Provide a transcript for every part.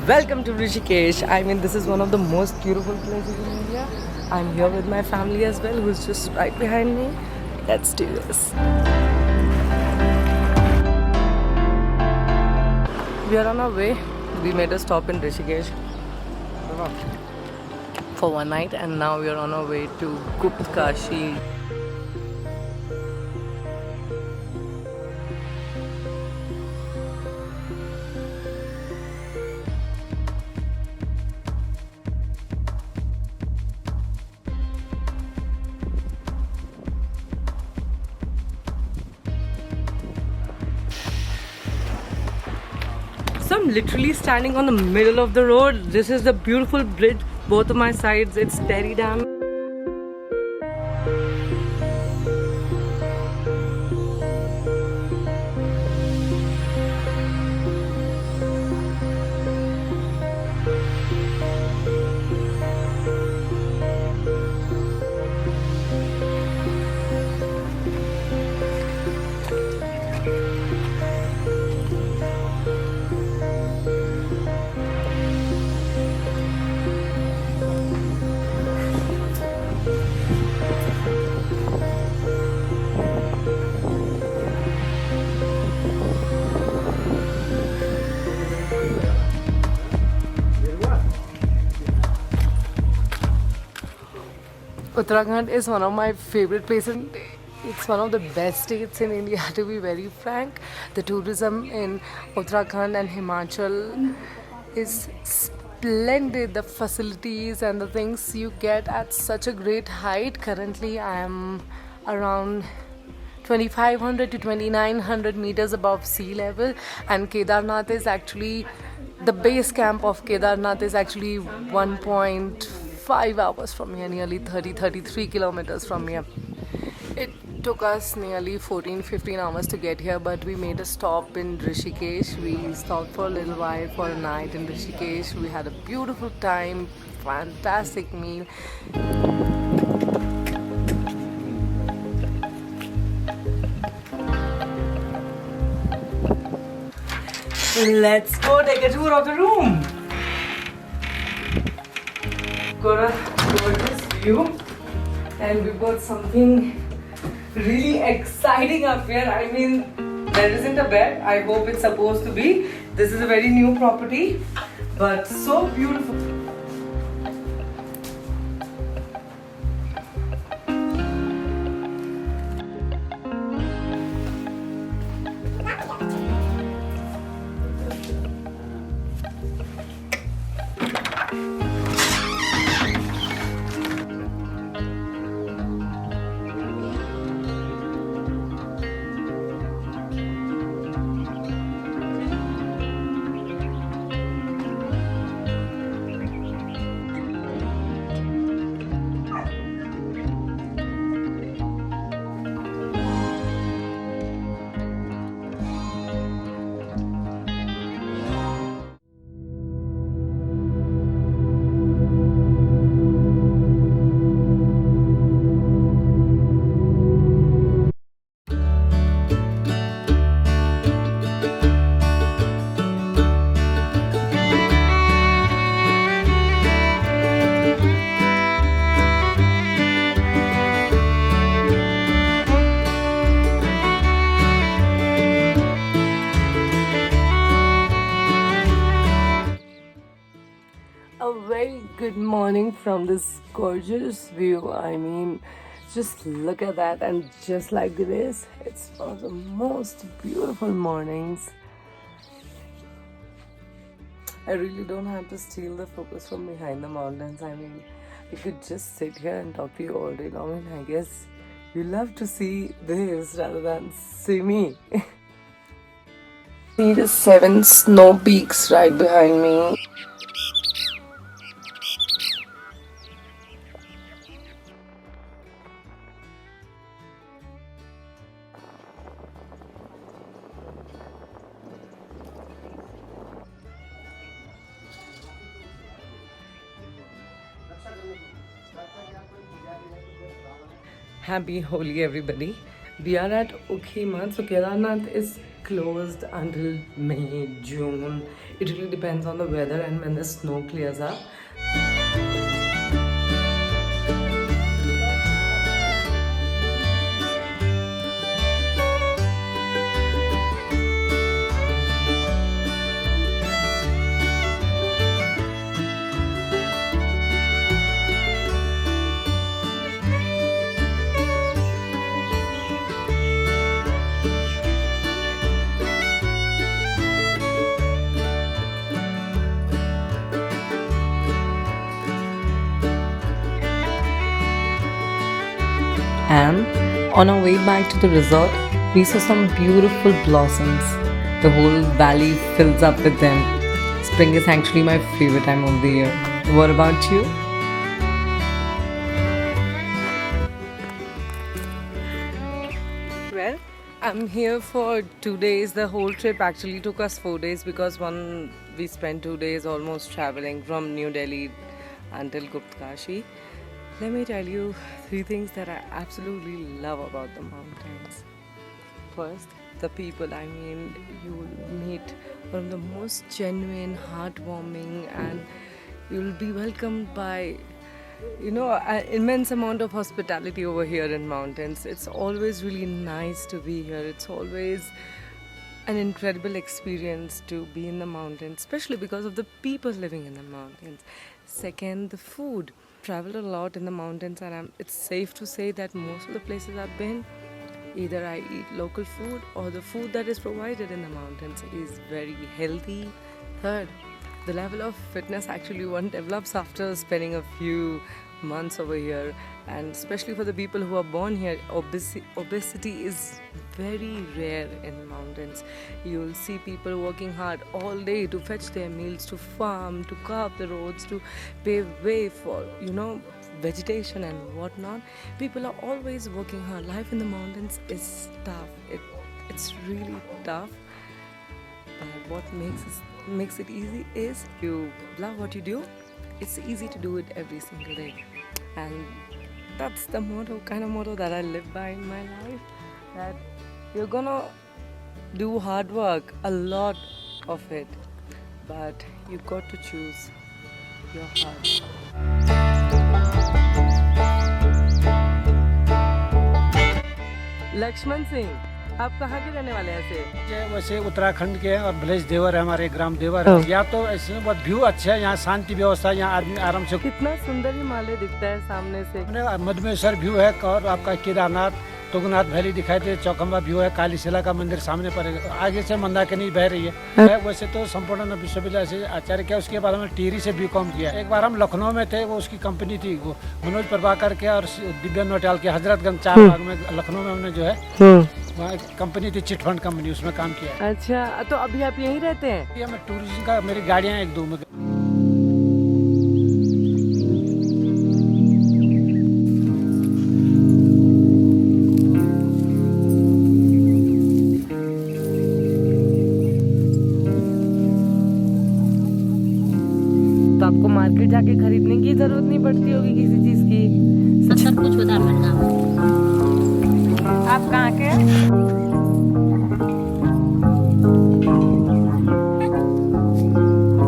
Welcome to Rishikesh. I mean, this is one of the most beautiful places in India. I'm here with my family as well, who's just right behind me. Let's do this. We are on our way. We made a stop in Rishikesh for one night, and now we are on our way to Gupt Kashi. So I'm literally standing on the middle of the road. This is the beautiful bridge, both of my sides. It's Terry Dam. Uttarakhand is one of my favorite places. It's one of the best states in India, to be very frank. The tourism in Uttarakhand and Himachal is splendid. The facilities and the things you get at such a great height. Currently, I am around 2500 to 2900 meters above sea level, and Kedarnath is actually the base camp of Kedarnath is actually 1.5 hours from here, nearly 33 kilometers from here. It took us nearly 14-15 hours to get here, but we made a stop in Rishikesh. We stopped for a little while for a night in Rishikesh. We had a beautiful time, fantastic meal. Let's go take a tour of the room. Got a gorgeous view, and we've got something really exciting up here. I mean, there isn't a bed. I hope it's supposed to be. This is a very new property, but so beautiful. A very good morning from this gorgeous view. I mean, just look at that, and just like this, it's one of the most beautiful mornings. I really don't have to steal the focus from behind the mountains. I mean, we could just sit here and talk to you all day long, and I guess you love to see this rather than see me. See the 7 snow peaks right behind me. Happy Holi, everybody. We are at Ukhimat. So Kedarnath is closed until May, June. It really depends on the weather and when the snow clears up. And on our way back to the resort, we saw some beautiful blossoms. The whole valley fills up with them. Spring is actually my favorite time of the year. What about you? Well, I'm here for 2 days. The whole trip actually took us 4 days because we spent 2 days almost traveling from New Delhi until Guptkashi. Let me tell you 3 things that I absolutely love about the mountains. First, the people. I mean, you will meet one of the most genuine, heartwarming, and you'll be welcomed by, an immense amount of hospitality over here in mountains. It's always really nice to be here. It's always an incredible experience to be in the mountains, especially because of the people living in the mountains. Second, the food. Traveled a lot in the mountains, and it's safe to say that most of the places I've been, either I eat local food or the food that is provided in the mountains is very healthy. Third, the level of fitness actually one develops after spending a few months over here, and especially for the people who are born here, obesity is very rare in the mountains. You'll see people working hard all day to fetch their meals, to farm, to carve the roads, to pave way for vegetation and whatnot. People are always working hard. Life in the mountains is tough. It's really tough. But what makes it easy is you love what you do. It's easy to do it every single day, and that's the kind of motto that I live by in my life. That you're gonna do hard work, a lot of it, but you got to choose your heart. Lakshman Singh, आप कहाँ के रहने वाले हैं ऐसे? वैसे उत्तराखंड के हैं और भलेश देवर है, हमारे ग्राम देवर है। यहाँ तो ऐसे बहुत व्यू अच्छा है, यहाँ शांति व्यवस्था, यहाँ आदमी आराम से। कितना सुंदर हिमालय दिखता है सामने से। मधुमेश्वर व्यू है और आपका केदारनाथ, तुंगनाथ वैली दिखाई दे, चौखंबा व्यू है, कालीशिला का मंदिर सामने पड़ेगा, आगे से मंदाकिनी बह रही है। वैसे तो संपूर्ण विश्वविद्यालय से आचार्य किया, उसके बाद हमने टिहरी से बीकॉम किया। एक बार हम लखनऊ में थे, वो उसकी कंपनी थी, वो मनोज प्रभाकर के और दिव्या नोटियाल के हजरतगंज 4 बाग में लखनऊ में हमने जो है वहाँ कंपनी थी, चिटफंड कंपनी, उसमें काम किया। अच्छा, तो अभी आप यहीं रहते हैं? ये मैं टूरिज्म का, मेरी गाड़ियाँ 1-2 में। तो आपको मार्केट जाके खरीदने की जरूरत नहीं पड़ती होगी किसी चीज की? सब कुछ उधर मिलता है। आप कहाँ के हैं?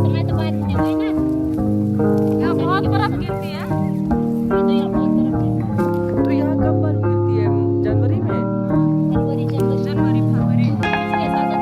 समय तो बारिश नहीं हुई ना, यहाँ बहुत बर्फ गिरती है। तो यहाँ बहुत बर्फ गिरती है। तो यहाँ कब बर्फ गिरती है? जनवरी में? जनवरी फरवरी इसके साथ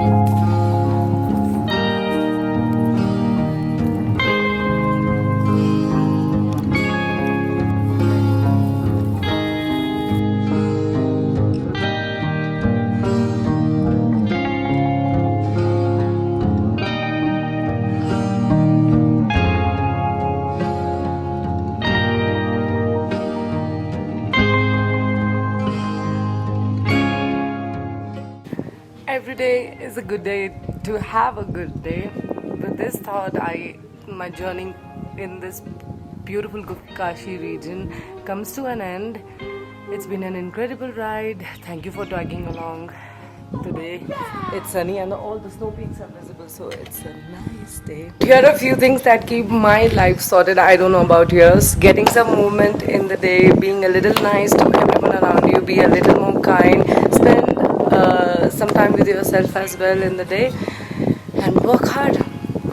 Every day is a good day to have a good day. With this thought, my journey in this beautiful Kashi region comes to an end. It's been an incredible ride. Thank you for tagging along. Today it's sunny and all the snow peaks are visible, so it's a nice day. Here are a few things that keep my life sorted. I don't know about yours. Getting some movement in the day, being a little nice to everyone around you, be a little more kind, spend some time with yourself as well in the day, and work hard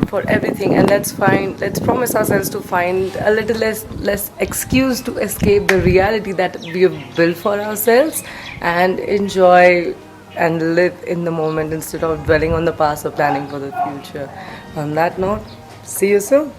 for everything. And let's promise ourselves to find a little less excuse to escape the reality that we have built for ourselves, and enjoy and live in the moment instead of dwelling on the past or planning for the future. On that note, see you soon.